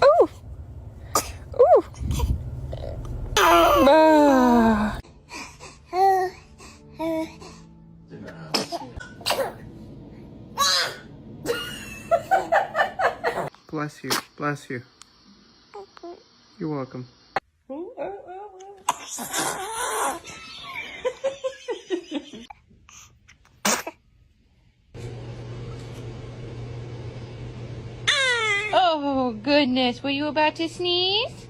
Ooh. Ooh. Ah. Bless you. Bless you. You're welcome. Oh, goodness. Were you about to sneeze?